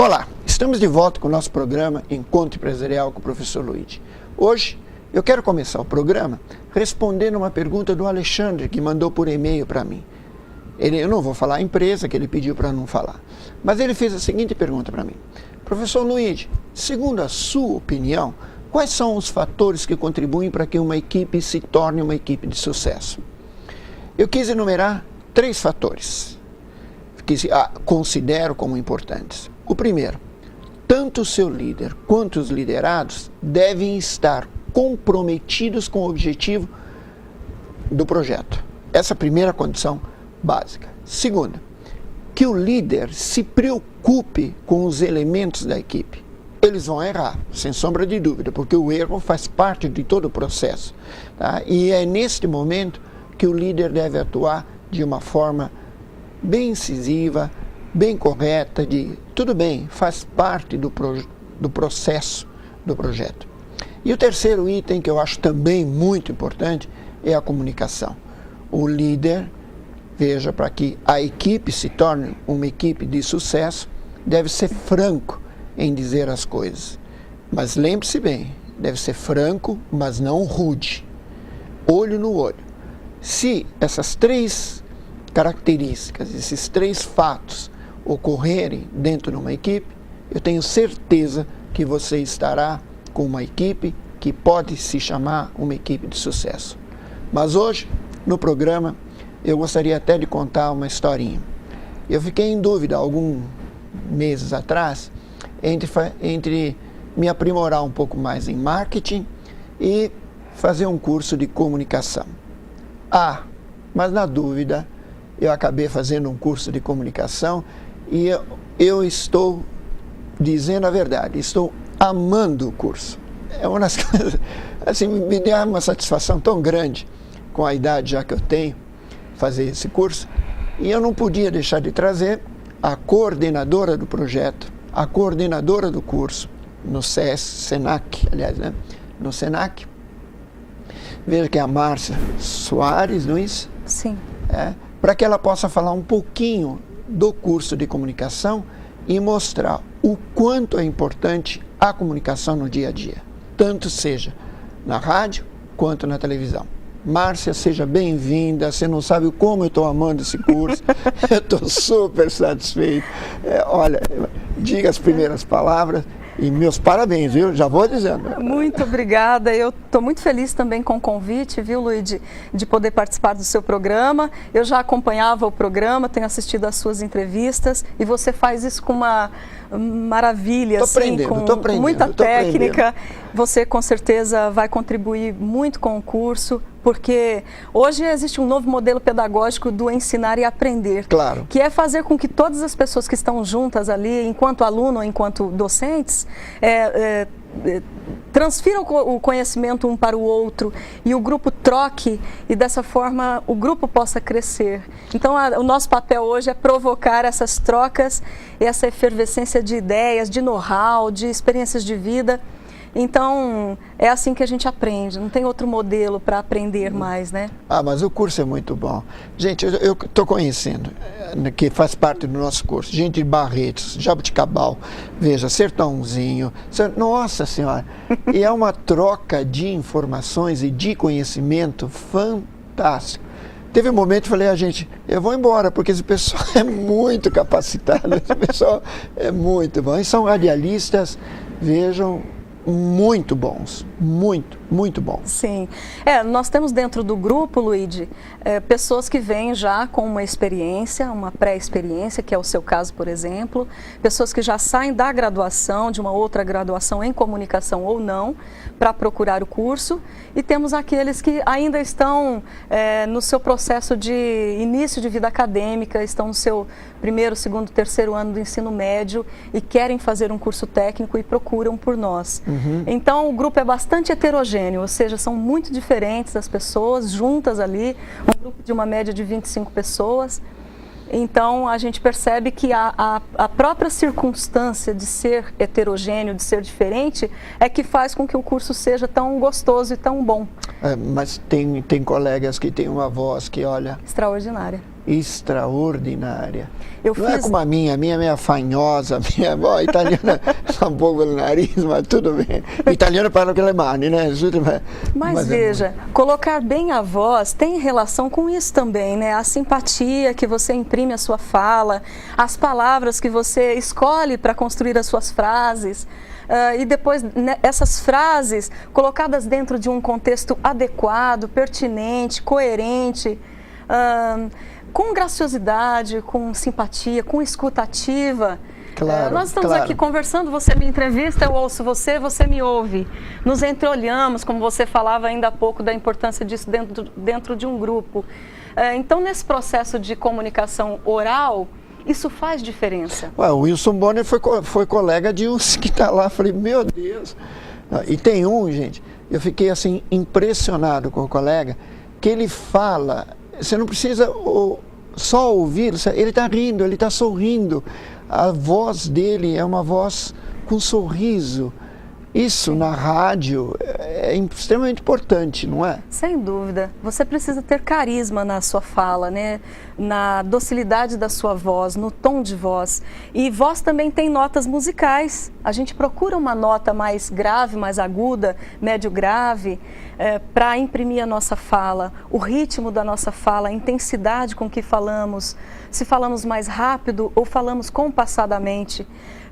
Olá, estamos de volta com o nosso programa Encontro Empresarial com o professor Luigi. Hoje eu quero começar o programa respondendo uma pergunta do Alexandre, que mandou por e-mail para mim. Eu não vou falar a empresa, que ele pediu para não falar, mas ele fez a seguinte pergunta para mim. Professor Luigi, segundo a sua opinião, quais são os fatores que contribuem para que uma equipe se torne uma equipe de sucesso? Eu quis enumerar 3 fatores que considero como importantes. O primeiro, tanto o seu líder quanto os liderados devem estar comprometidos com o objetivo do projeto. Essa é a primeira condição básica. Segunda, que o líder se preocupe com os elementos da equipe. Eles vão errar, sem sombra de dúvida, porque o erro faz parte de todo o processo. Tá? E é neste momento que o líder deve atuar de uma forma bem incisiva, bem correta, tudo bem, faz parte do processo do projeto. E o terceiro item, que eu acho também muito importante, é a comunicação. O líder, veja, para que a equipe se torne uma equipe de sucesso, deve ser franco em dizer as coisas. Mas lembre-se bem, deve ser franco, mas não rude. Olho no olho. Se essas 3 características, esses 3 fatos ocorrerem dentro de uma equipe, eu tenho certeza que você estará com uma equipe que pode se chamar uma equipe de sucesso. Mas hoje, no programa, eu gostaria até de contar uma historinha. Eu fiquei em dúvida alguns meses atrás entre me aprimorar um pouco mais em marketing e fazer um curso de comunicação. Mas na dúvida, eu acabei fazendo um curso de comunicação e eu estou dizendo a verdade, estou amando o curso. É uma das coisas, assim, me dá uma satisfação tão grande com a idade já que eu tenho, fazer esse curso. E eu não podia deixar de trazer a coordenadora do projeto, a coordenadora do curso, no Senac, aliás, né? No Senac. Veja que é a Márcia Soares, não é isso? Sim. Para que ela possa falar um pouquinho do curso de comunicação e mostrar o quanto é importante a comunicação no dia a dia, tanto seja na rádio quanto na televisão. Márcia, seja bem-vinda. Você não sabe como eu estou amando esse curso. Eu estou super satisfeito. Olha, diga as primeiras palavras. E meus parabéns, viu? Já vou dizendo. Muito obrigada. Eu estou muito feliz também com o convite, viu, Luigi, de poder participar do seu programa. Eu já acompanhava o programa, tenho assistido às suas entrevistas e você faz isso com uma maravilha, com muita técnica. Você com certeza vai contribuir muito com o curso, porque hoje existe um novo modelo pedagógico do ensinar e aprender, claro, que é fazer com que todas as pessoas que estão juntas ali, enquanto aluno ou enquanto docentes, transfiram o conhecimento um para o outro e o grupo troque e dessa forma o grupo possa crescer. Então o nosso papel hoje é provocar essas trocas, essa efervescência de ideias, de know-how, de experiências de vida. Então, é assim que a gente aprende, não tem outro modelo para aprender mais, né? Mas o curso é muito bom. Gente, eu estou conhecendo, que faz parte do nosso curso, gente de Barretos, Jabuticabal, veja, Sertãozinho, nossa senhora, e é uma troca de informações e de conhecimento fantástico. Teve um momento que eu falei, gente, eu vou embora, porque esse pessoal é muito capacitado, esse pessoal é muito bom. E são radialistas, vejam, muito bons, muito bons. Sim, nós temos dentro do grupo, Luigi, pessoas que vêm já com uma experiência, uma pré-experiência, que é o seu caso, por exemplo, pessoas que já saem da graduação, de uma outra graduação em comunicação ou não, para procurar o curso, e temos aqueles que ainda estão no seu processo de início de vida acadêmica, estão no seu primeiro, segundo, terceiro ano do ensino médio e querem fazer um curso técnico e procuram por nós. Então o grupo é bastante heterogêneo, ou seja, são muito diferentes as pessoas juntas ali, um grupo de uma média de 25 pessoas. Então a gente percebe que a própria circunstância de ser heterogêneo, de ser diferente, é que faz com que o curso seja tão gostoso e tão bom. Mas tem colegas que têm uma voz que, olha... extraordinária. extraordinária. Não é como a minha é meio fanhosa, a minha a italiana está um pouco pelo nariz, mas tudo bem. O italiano fala com alemão, né? Mas veja, colocar bem a voz tem relação com isso também, né? A simpatia que você imprime à sua fala, as palavras que você escolhe para construir as suas frases. E depois, né, essas frases colocadas dentro de um contexto adequado, pertinente, coerente, com graciosidade, com simpatia, com escuta ativa. Claro, nós estamos aqui conversando, você me entrevista, eu ouço você, você me ouve. Nos entreolhamos, como você falava ainda há pouco, da importância disso dentro de um grupo. Então, nesse processo de comunicação oral, isso faz diferença. O Wilson Bonner foi colega de uns que está lá, falei, meu Deus. E tem gente, eu fiquei assim impressionado com o colega, que ele fala, você não precisa só ouvir, ele está rindo, ele está sorrindo. A voz dele é uma voz com sorriso. Isso na rádio é extremamente importante, não é? Sem dúvida. Você precisa ter carisma na sua fala, né? Na docilidade da sua voz, no tom de voz. E voz também tem notas musicais. A gente procura uma nota mais grave, mais aguda, médio grave, para imprimir a nossa fala, o ritmo da nossa fala, a intensidade com que falamos, se falamos mais rápido ou falamos compassadamente.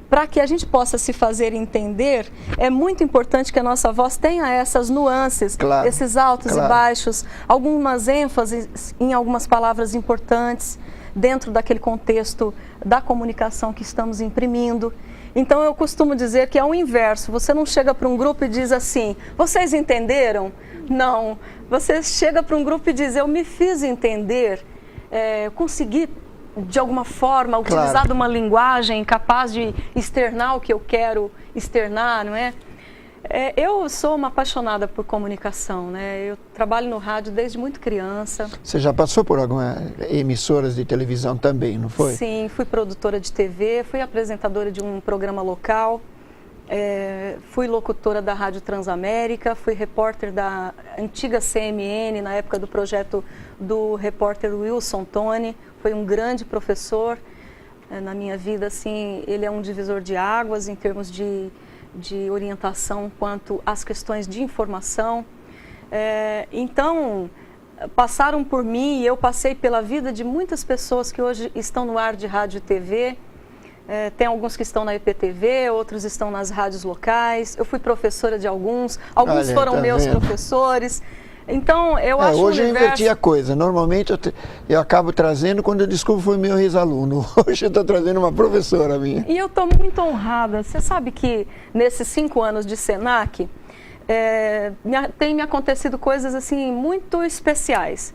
Para que a gente possa se fazer entender, é muito importante que a nossa voz tenha essas nuances, claro, esses altos e baixos, algumas ênfases em algumas palavras importantes dentro daquele contexto da comunicação que estamos imprimindo. Então eu costumo dizer que é o inverso, você não chega para um grupo e diz assim, vocês entenderam? Não, você chega para um grupo e diz, eu me fiz entender, consegui de alguma forma, utilizar uma linguagem capaz de externar o que eu quero externar, não é? Eu sou uma apaixonada por comunicação, né? Eu trabalho no rádio desde muito criança. Você já passou por algumas emissoras de televisão também, não foi? Sim, fui produtora de TV, fui apresentadora de um programa local, fui locutora da Rádio Transamérica, fui repórter da antiga CMN, na época do projeto do repórter Wilson Toni. Foi um grande professor na minha vida, assim, ele é um divisor de águas em termos de orientação quanto às questões de informação. Então, passaram por mim e eu passei pela vida de muitas pessoas que hoje estão no ar de rádio e TV. Tem alguns que estão na EPTV, outros estão nas rádios locais. Eu fui professora de alguns foram meus professores. Então, eu acho hoje eu inverti a coisa. Normalmente eu acabo trazendo quando eu descubro que foi meu ex-aluno. Hoje eu estou trazendo uma professora minha. E eu estou muito honrada. Você sabe que nesses 5 anos de Senac, tem me acontecido coisas assim muito especiais.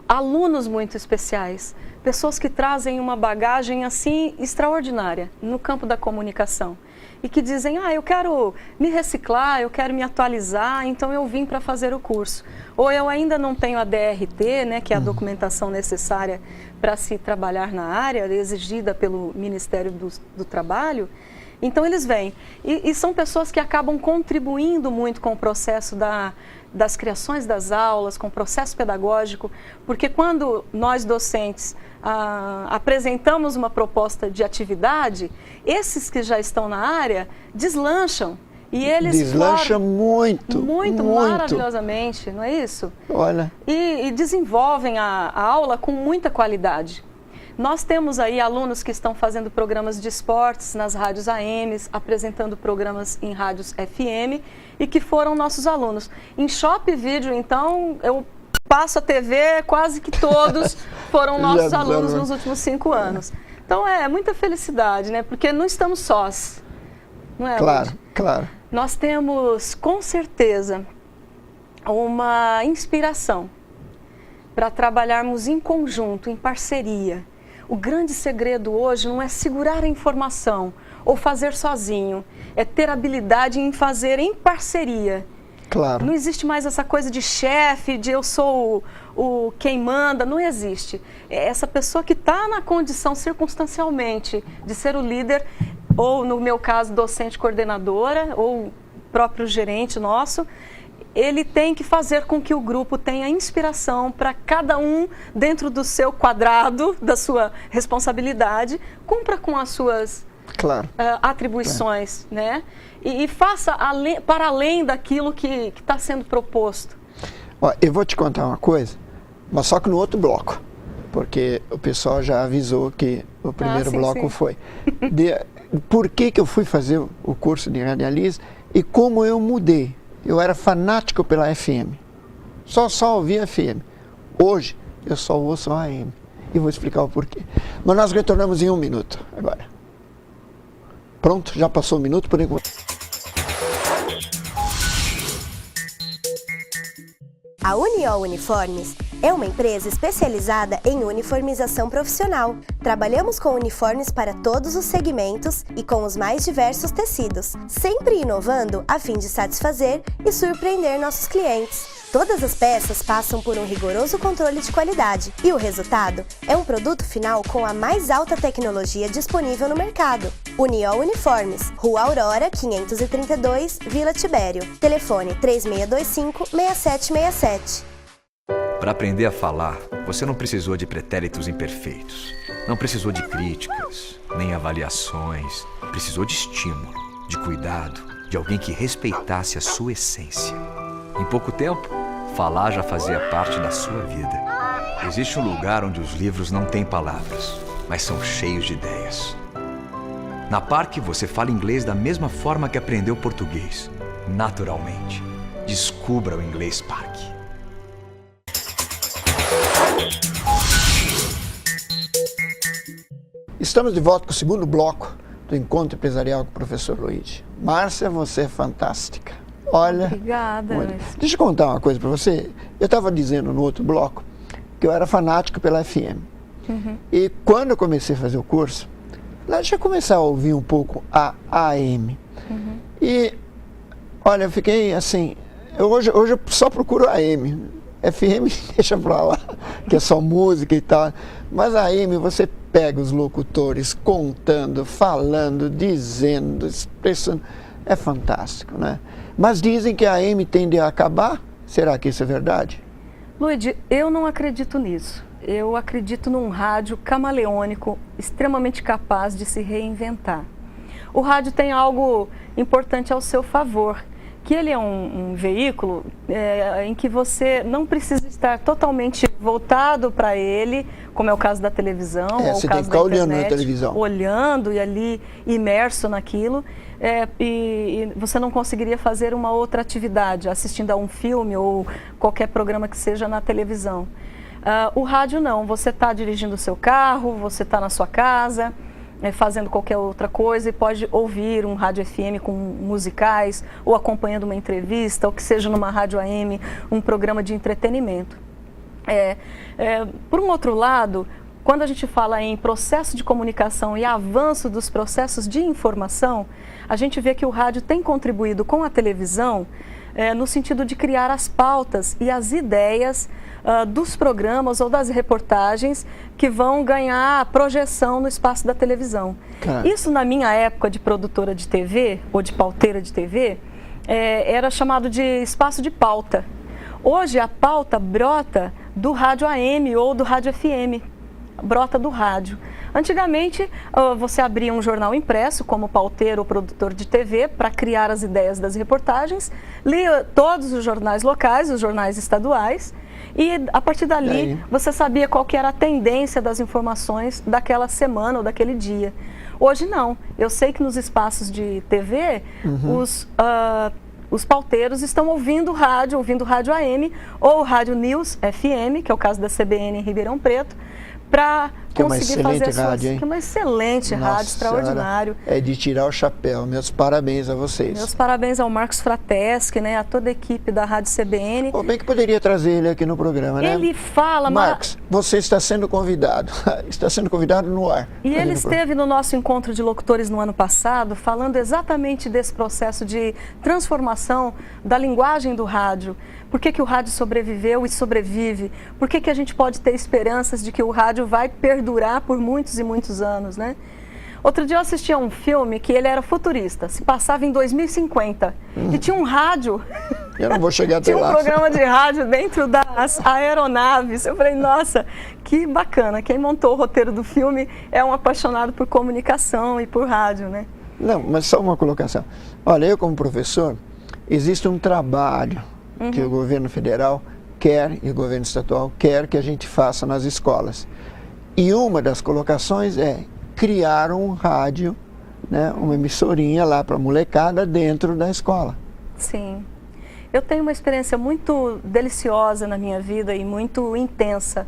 Alunos muito especiais. Pessoas que trazem uma bagagem assim extraordinária no campo da comunicação. E que dizem, eu quero me reciclar, eu quero me atualizar, então eu vim para fazer o curso. Ou eu ainda não tenho a DRT, né, que é a documentação necessária para se trabalhar na área, exigida pelo Ministério do Trabalho. Então eles vêm. E são pessoas que acabam contribuindo muito com o processo das criações das aulas, com o processo pedagógico, porque quando nós docentes apresentamos uma proposta de atividade, esses que já estão na área deslancham. E eles deslancham muito maravilhosamente, não é isso? Olha. E desenvolvem a aula com muita qualidade. Nós temos aí alunos que estão fazendo programas de esportes nas rádios AMs, apresentando programas em rádios FM e que foram nossos alunos. Em Shop Vídeo, então, eu passo a TV, quase que todos foram nossos alunos nos últimos 5 anos. Então é muita felicidade, né? Porque não estamos sós, não é? Claro, claro. Nós temos, com certeza, uma inspiração para trabalharmos em conjunto, em parceria. O grande segredo hoje não é segurar a informação ou fazer sozinho, é ter habilidade em fazer em parceria. Claro. Não existe mais essa coisa de chefe, de eu sou o quem manda, não existe. É essa pessoa que está na condição circunstancialmente de ser o líder, ou no meu caso, docente coordenadora, ou próprio gerente nosso, ele tem que fazer com que o grupo tenha inspiração para cada um, dentro do seu quadrado, da sua responsabilidade, cumpra com as suas atribuições, né? E faça para além daquilo que está sendo proposto. Ó, eu vou te contar uma coisa, mas só que no outro bloco, porque o pessoal já avisou que o primeiro bloco foi. Por que eu fui fazer o curso de radialista e como eu mudei. Eu era fanático pela FM, só ouvia FM. Hoje eu só ouço a AM e vou explicar o porquê. Mas nós retornamos em 1 minuto agora. Pronto, já passou 1 minuto por enquanto. A Uniol Uniformes é uma empresa especializada em uniformização profissional. Trabalhamos com uniformes para todos os segmentos e com os mais diversos tecidos, sempre inovando a fim de satisfazer e surpreender nossos clientes. Todas as peças passam por um rigoroso controle de qualidade e o resultado é um produto final com a mais alta tecnologia disponível no mercado. Uniol Uniformes, Rua Aurora, 532, Vila Tibério. Telefone 3625-6767. Para aprender a falar, você não precisou de pretéritos imperfeitos. Não precisou de críticas, nem avaliações. Precisou de estímulo, de cuidado, de alguém que respeitasse a sua essência. Em pouco tempo, falar já fazia parte da sua vida. Existe um lugar onde os livros não têm palavras, mas são cheios de ideias. Na Parque, você fala inglês da mesma forma que aprendeu português, naturalmente. Descubra o Inglês Parque. Estamos de volta com o segundo bloco do Encontro Empresarial com o professor Luigi. Márcia, você é fantástica. Olha, obrigada. Deixa eu contar uma coisa para você. Eu estava dizendo no outro bloco que eu era fanático pela FM. E quando eu comecei a fazer o curso, deixa eu começar a ouvir um pouco a AM. E, olha, eu fiquei assim, hoje eu só procuro AM. FM deixa pra lá, que é só música e tal. Mas a AM você pega os locutores contando, falando, dizendo, expressando. É fantástico, né? Mas dizem que a AM tende a acabar. Será que isso é verdade? Luigi, eu não acredito nisso. Eu acredito num rádio camaleônico, extremamente capaz de se reinventar. O rádio tem algo importante ao seu favor, que ele é um veículo em que você não precisa estar totalmente voltado para ele, como é o caso da televisão, ou o caso da internet. Você tem que ficar olhando na televisão. Olhando e ali imerso naquilo. E você não conseguiria fazer uma outra atividade, assistindo a um filme ou qualquer programa que seja na televisão. O rádio não, você está dirigindo o seu carro, você está na sua casa, fazendo qualquer outra coisa e pode ouvir um rádio FM com musicais ou acompanhando uma entrevista, ou que seja numa rádio AM, um programa de entretenimento. Por um outro lado, quando a gente fala em processo de comunicação e avanço dos processos de informação, a gente vê que o rádio tem contribuído com a televisão no sentido de criar as pautas e as ideias dos programas ou das reportagens que vão ganhar projeção no espaço da televisão. Isso, na minha época de produtora de TV ou de pauteira de TV, era chamado de espaço de pauta. Hoje a pauta brota do rádio AM ou do rádio FM, brota do rádio. Antigamente, você abria um jornal impresso como pauteiro ou produtor de TV para criar as ideias das reportagens, lia todos os jornais locais, os jornais estaduais, e a partir dali você sabia qual que era a tendência das informações daquela semana ou daquele dia. Hoje não. Eu sei que nos espaços de TV, os pauteiros estão ouvindo rádio AM ou rádio News FM, que é o caso da CBN em Ribeirão Preto, para conseguir fazer rádio, que é uma excelente rádio, extraordinário. É de tirar o chapéu. Meus parabéns a vocês. Meus parabéns ao Marcos Frateschi, né, a toda a equipe da Rádio CBN. Bem que poderia trazer ele aqui no programa, né? Ele fala... Marcos, você está sendo convidado. Está sendo convidado no ar. E ele esteve no nosso encontro de locutores no ano passado, falando exatamente desse processo de transformação da linguagem do rádio. Por que o rádio sobreviveu e sobrevive? Por que a gente pode ter esperanças de que o rádio vai perdurar por muitos e muitos anos, né? Outro dia eu assisti a um filme que ele era futurista, se passava em 2050, e tinha um rádio. Eu não vou chegar até Tinha um lá. programa de rádio dentro das aeronaves. Eu falei, nossa, que bacana. Quem montou o roteiro do filme é um apaixonado por comunicação e por rádio, né? Não, mas só uma colocação. Olha, eu como professor, existe um trabalho que o governo federal quer e o governo estadual quer que a gente faça nas escolas. E uma das colocações é criar um rádio, né, uma emissorinha lá para a molecada dentro da escola. Sim. Eu tenho uma experiência muito deliciosa na minha vida e muito intensa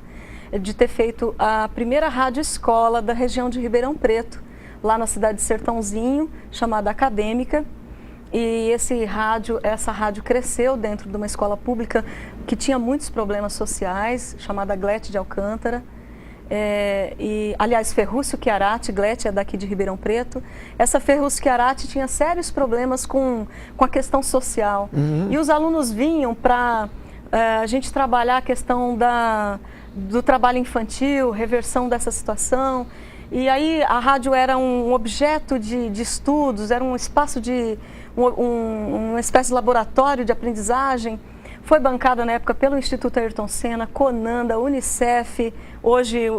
de ter feito a primeira rádio escola da região de Ribeirão Preto, lá na cidade de Sertãozinho, chamada Acadêmica. E essa rádio cresceu dentro de uma escola pública que tinha muitos problemas sociais, chamada Glete de Alcântara. Aliás, Ferrúcio Chiarati, Glete é daqui de Ribeirão Preto. Essa Ferrúcio Chiarati tinha sérios problemas com a questão social. E os alunos vinham para a gente trabalhar a questão do trabalho infantil, reversão dessa situação. E aí a rádio era um objeto de estudos, era um espaço uma espécie de laboratório de aprendizagem. Foi bancada na época pelo Instituto Ayrton Senna, Conanda, Unicef, hoje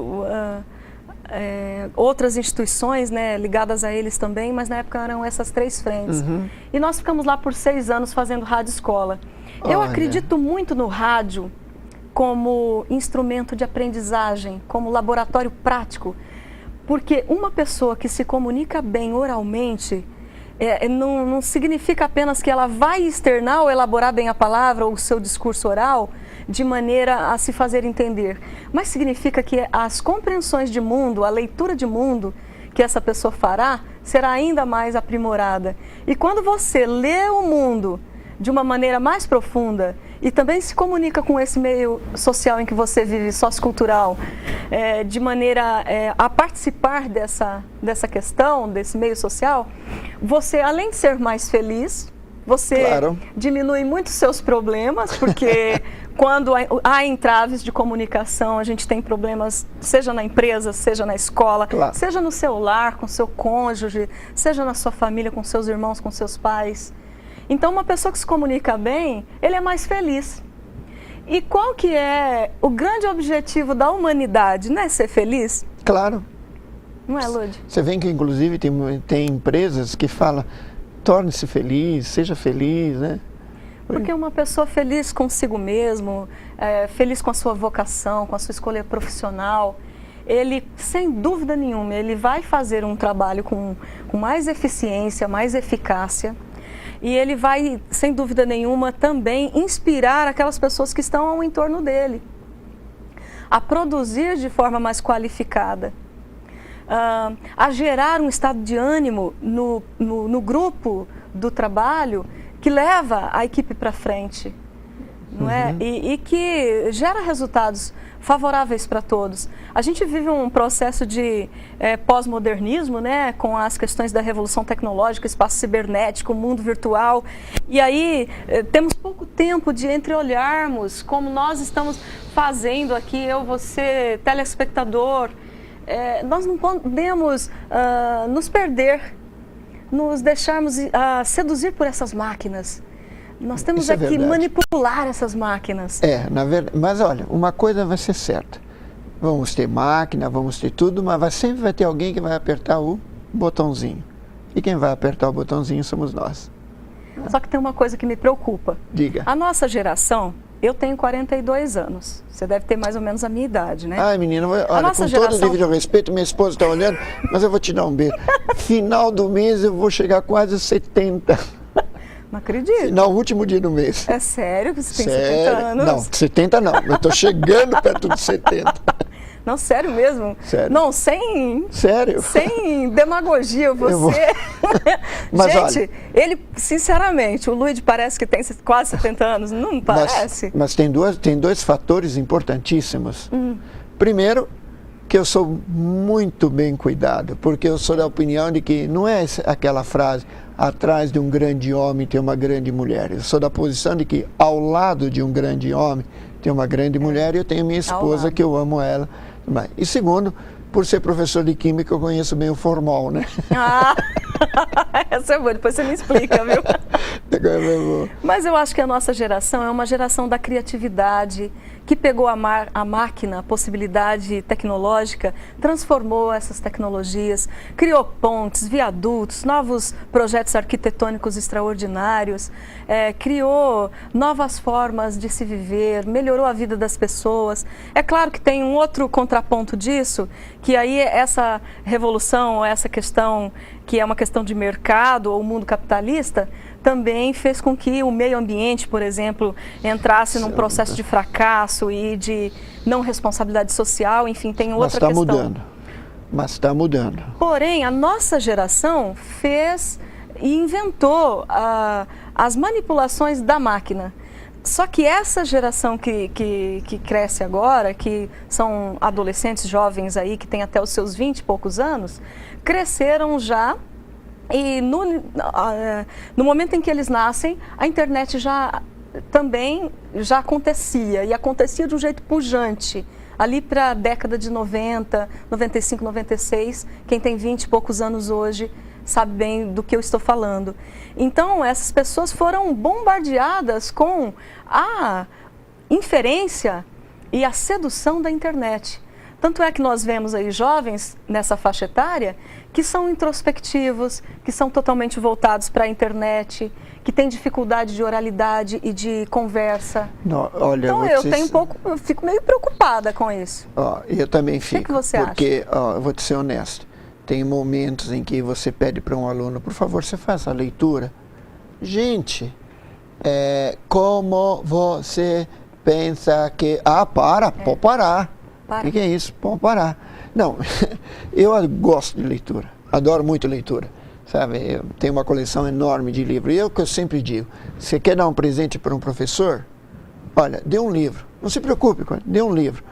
outras instituições, né, ligadas a eles também, mas na época eram essas três frentes. E nós ficamos lá por 6 anos fazendo rádio escola. Eu acredito muito no rádio como instrumento de aprendizagem, como laboratório prático, porque uma pessoa que se comunica bem oralmente, não significa apenas que ela vai externar ou elaborar bem a palavra ou o seu discurso oral de maneira a se fazer entender, mas significa que as compreensões de mundo, a leitura de mundo que essa pessoa fará será ainda mais aprimorada. E quando você lê o mundo de uma maneira mais profunda e também se comunica com esse meio social em que você vive, sociocultural, de maneira a participar dessa questão, desse meio social, você, além de ser mais feliz, você diminui muito seus problemas, porque quando há entraves de comunicação, a gente tem problemas, seja na empresa, seja na escola, seja no seu lar, com seu cônjuge, seja na sua família, com seus irmãos, com seus pais. Então, uma pessoa que se comunica bem, ele é mais feliz. E qual que é o grande objetivo da humanidade? Não é ser feliz? Claro. Não é, Lud? Você vê que, inclusive, tem empresas que falam, torne-se feliz, seja feliz, né? Porque uma pessoa feliz consigo mesmo, feliz com a sua vocação, com a sua escolha profissional, ele, sem dúvida nenhuma, ele vai fazer um trabalho com mais eficiência, mais eficácia. E ele vai, sem dúvida nenhuma, também inspirar aquelas pessoas que estão ao entorno dele a produzir de forma mais qualificada, a gerar um estado de ânimo no grupo do trabalho que leva a equipe para frente, não é? E que gera resultados favoráveis para todos. A gente vive um processo de pós-modernismo, né, com as questões da revolução tecnológica, espaço cibernético, mundo virtual, e aí temos pouco tempo de entreolharmos como nós estamos fazendo aqui, eu, você, telespectador. Nós não podemos nos perder, nos deixarmos seduzir por essas máquinas. Nós temos que manipular essas máquinas. Na verdade, mas olha, uma coisa vai ser certa. Vamos ter máquina, vamos ter tudo, mas sempre vai ter alguém que vai apertar o botãozinho. E quem vai apertar o botãozinho somos nós. Só que tem uma coisa que me preocupa. Diga. A nossa geração, eu tenho 42 anos. Você deve ter mais ou menos a minha idade, né? Ai, menina, olha, com todo o devido respeito, minha esposa está olhando, mas eu vou te dar um beijo. Final do mês eu vou chegar quase aos 70. Não acredito. No último dia do mês. É sério que você tem 70 anos? Não, 70 não. Eu estou chegando perto dos 70. Não, sério mesmo? Sério. Não, sem demagogia, você... Mas, gente, olha, ele, sinceramente, o Luiz parece que tem quase 70 anos, não parece? Mas tem dois fatores importantíssimos. Primeiro, que eu sou muito bem cuidado, porque eu sou da opinião de que não é aquela frase, atrás de um grande homem tem uma grande mulher. Eu sou da posição de que ao lado de um grande homem tem uma grande mulher, e eu tenho minha esposa, que eu amo ela Bem, e segundo, por ser professor de química, eu conheço bem o formol, né? Ah, essa é boa, depois você me explica, viu? Mas eu acho que a nossa geração é uma geração da criatividade, que pegou a máquina, a possibilidade tecnológica, transformou essas tecnologias, criou pontes, viadutos, novos projetos arquitetônicos extraordinários, criou novas formas de se viver, melhorou a vida das pessoas. É claro que tem um outro contraponto disso, que aí essa revolução, essa questão que é uma questão de mercado ou mundo capitalista, também fez com que o meio ambiente, por exemplo, entrasse num processo de fracasso e de não responsabilidade social, enfim, tem outra questão. Mas está mudando. Porém, a nossa geração fez e inventou as manipulações da máquina. Só que essa geração que cresce agora, que são adolescentes, jovens aí, que têm até os seus 20 e poucos anos, cresceram já. E no momento em que eles nascem, a internet também já acontecia, e acontecia de um jeito pujante. Ali para a década de 90, 95, 96, quem tem 20 e poucos anos hoje sabe bem do que eu estou falando. Então, essas pessoas foram bombardeadas com a inferência e a sedução da internet. Tanto é que nós vemos aí jovens nessa faixa etária que são introspectivos, que são totalmente voltados para a internet, que têm dificuldade de oralidade e de conversa. Não, olha, então eu fico meio preocupada com isso. Eu também fico. O que você acha? Porque, eu vou te ser honesto, tem momentos em que você pede para um aluno, por favor, você faça a leitura. Gente, como você pensa que... pode parar. O que é isso? Pode parar. Não, eu gosto de leitura, adoro muito leitura, sabe? Eu tenho uma coleção enorme de livros. E é o que eu sempre digo, você quer dar um presente para um professor? Olha, dê um livro, não se preocupe, dê um livro.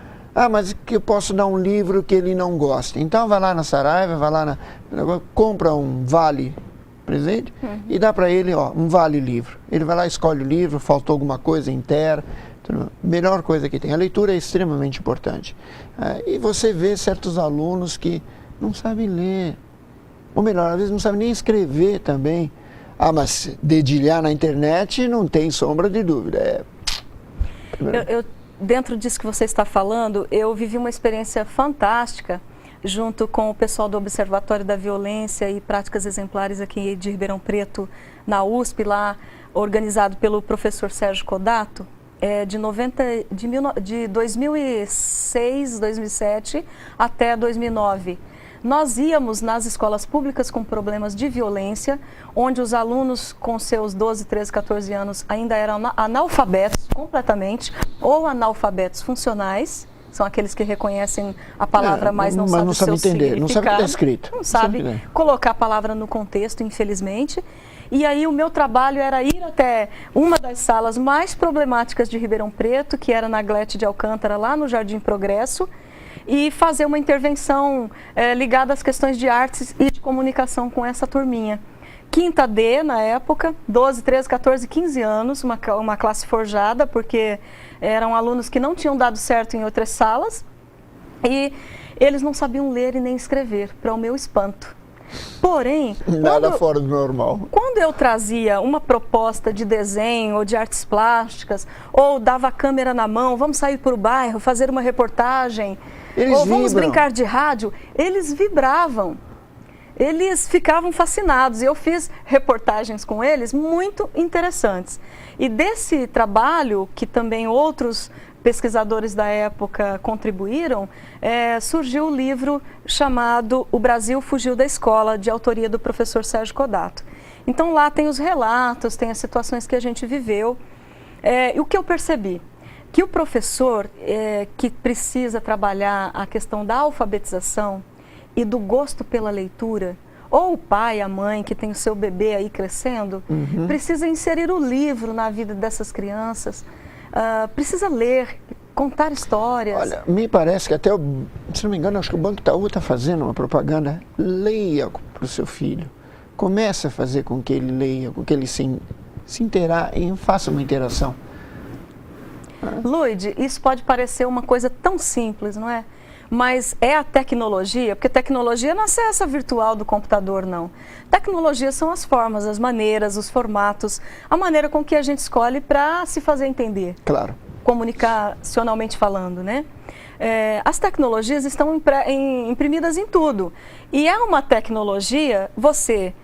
Mas que eu posso dar um livro que ele não gosta. Então vai lá na Saraiva, vai lá compra um vale presente e dá para ele um vale livro. Ele vai lá, escolhe o livro, faltou alguma coisa inteira. Melhor coisa que tem. A leitura é extremamente importante. E você vê certos alunos que não sabem ler. Ou melhor, às vezes não sabem nem escrever também. Mas dedilhar na internet não tem sombra de dúvida. Dentro disso que você está falando, eu vivi uma experiência fantástica junto com o pessoal do Observatório da Violência e Práticas Exemplares aqui de Ribeirão Preto, na USP, lá organizado pelo professor Sérgio Codato. De 2006, 2007 até 2009. Nós íamos nas escolas públicas com problemas de violência, onde os alunos com seus 12, 13, 14 anos ainda eram analfabetos completamente, ou analfabetos funcionais, são aqueles que reconhecem a palavra, mas não sabem o seu significado. Não sabe o que está escrito. Não sabe colocar a palavra no contexto, infelizmente. E aí o meu trabalho era ir até uma das salas mais problemáticas de Ribeirão Preto, que era na Glete de Alcântara, lá no Jardim Progresso, e fazer uma intervenção ligada às questões de artes e de comunicação com essa turminha. Quinta D, na época, 12, 13, 14, 15 anos, uma classe forjada, porque eram alunos que não tinham dado certo em outras salas, e eles não sabiam ler e nem escrever, para o meu espanto. Porém, nada fora do normal. Quando eu trazia uma proposta de desenho ou de artes plásticas, ou dava a câmera na mão, vamos sair para o bairro, fazer uma reportagem, vamos brincar de rádio, eles vibravam. Eles ficavam fascinados e eu fiz reportagens com eles muito interessantes. E desse trabalho, que também outros pesquisadores da época contribuíram, surgiu o livro chamado O Brasil Fugiu da Escola, de autoria do professor Sérgio Codato. Então lá tem os relatos, tem as situações que a gente viveu. E o que eu percebi? Que o professor que precisa trabalhar a questão da alfabetização e do gosto pela leitura, ou o pai, a mãe que tem o seu bebê aí crescendo, precisa inserir o livro na vida dessas crianças, precisa ler, contar histórias. Olha, me parece que até, se não me engano, acho que o Banco Itaú está fazendo uma propaganda. Leia para o seu filho. Comece a fazer com que ele leia, com que ele se faça uma interação. Luide, isso pode parecer uma coisa tão simples, não é? mas é a tecnologia, porque tecnologia não é acesso virtual do computador, não. Tecnologia são as formas, as maneiras, os formatos, a maneira com que a gente escolhe para se fazer entender. Claro. Comunicacionalmente falando, né? As tecnologias estão imprimidas em tudo. E é uma tecnologia você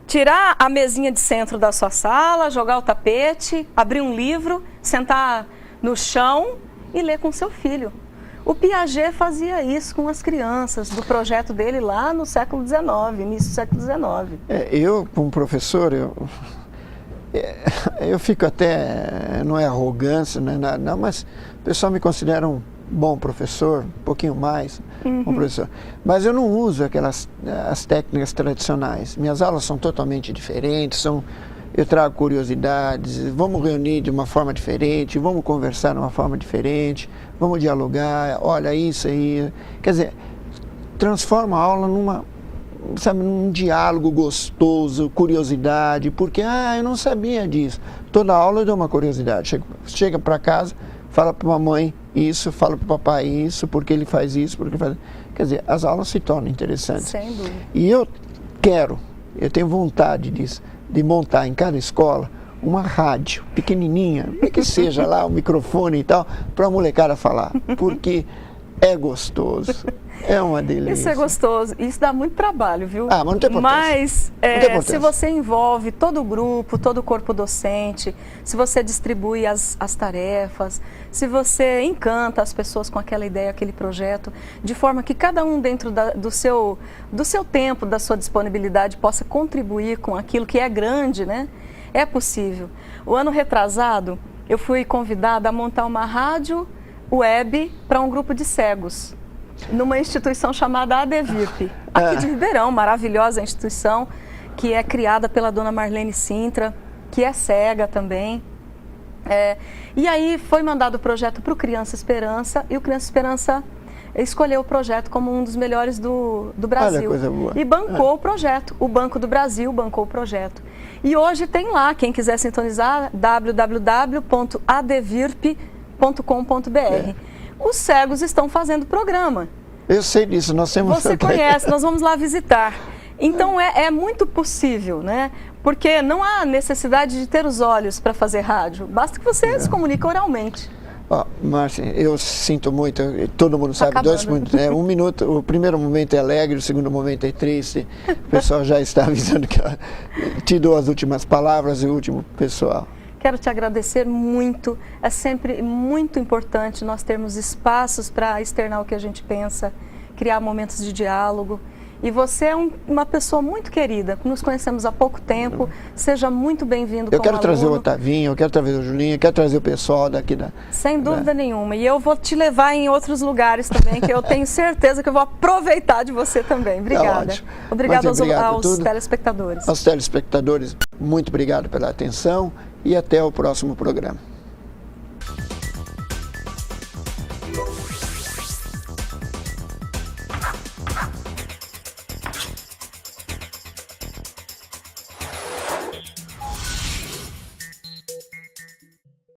tirar a mesinha de centro da sua sala, jogar o tapete, abrir um livro, sentar no chão e ler com seu filho. O Piaget fazia isso com as crianças, do projeto dele lá no século XIX, início do século XIX. Eu, como professor, eu fico até, não é arrogância, não é nada, não, mas o pessoal me considera um bom professor, um pouquinho mais, bom professor. Mas eu não uso as técnicas tradicionais. Minhas aulas são totalmente diferentes, eu trago curiosidades, vamos reunir de uma forma diferente, vamos conversar de uma forma diferente, vamos dialogar, olha isso aí. Quer dizer, transforma a aula num diálogo gostoso, curiosidade, porque, eu não sabia disso. Toda aula eu dou uma curiosidade. Chega para casa, fala para a mamãe isso, fala para o papai isso, porque ele faz isso, porque faz... Quer dizer, as aulas se tornam interessantes. Sem dúvida. E eu tenho vontade disso, de montar em cada escola uma rádio pequenininha, que seja lá o microfone e tal, para a molecada falar, porque é gostoso, é uma delícia. Isso é gostoso, isso dá muito trabalho, viu? Mas não tem importância. Mas não tem importância. Se você envolve todo o grupo, todo o corpo docente, se você distribui as tarefas, se você encanta as pessoas com aquela ideia, aquele projeto, de forma que cada um dentro do seu tempo, da sua disponibilidade, possa contribuir com aquilo que é grande, né? É possível. O ano retrasado, eu fui convidada a montar uma rádio web para um grupo de cegos, numa instituição chamada ADVIRP, aqui de Ribeirão, maravilhosa instituição, que é criada pela dona Marlene Sintra, que é cega também. E aí foi mandado o projeto para o Criança Esperança, e o Criança Esperança escolheu o projeto como um dos melhores do Brasil. Olha, coisa boa. E bancou o projeto, o Banco do Brasil bancou o projeto. E hoje tem lá, quem quiser sintonizar, www.advirp.com.br. Os cegos estão fazendo programa. Eu sei disso, nós temos... Você conhece, nós vamos lá visitar. Então é muito possível, né? Porque não há necessidade de ter os olhos para fazer rádio, basta que você se comunique oralmente. Márcia, eu sinto muito, todo mundo sabe, Acabando. 2 minutos, um minuto, o primeiro momento é alegre, o segundo momento é triste, o pessoal já está avisando que te dou as últimas palavras e o último pessoal. Quero te agradecer muito, é sempre muito importante nós termos espaços para externar o que a gente pensa, criar momentos de diálogo. E você é uma pessoa muito querida, nos conhecemos há pouco tempo, seja muito bem-vindo como Eu quero trazer o aluno. Otavinho, eu quero trazer o Julinho, eu quero trazer o pessoal daqui da... Sem dúvida nenhuma, e eu vou te levar em outros lugares também, que eu tenho certeza que eu vou aproveitar de você também. Obrigada. Obrigada aos telespectadores. Aos telespectadores, muito obrigado pela atenção e até o próximo programa.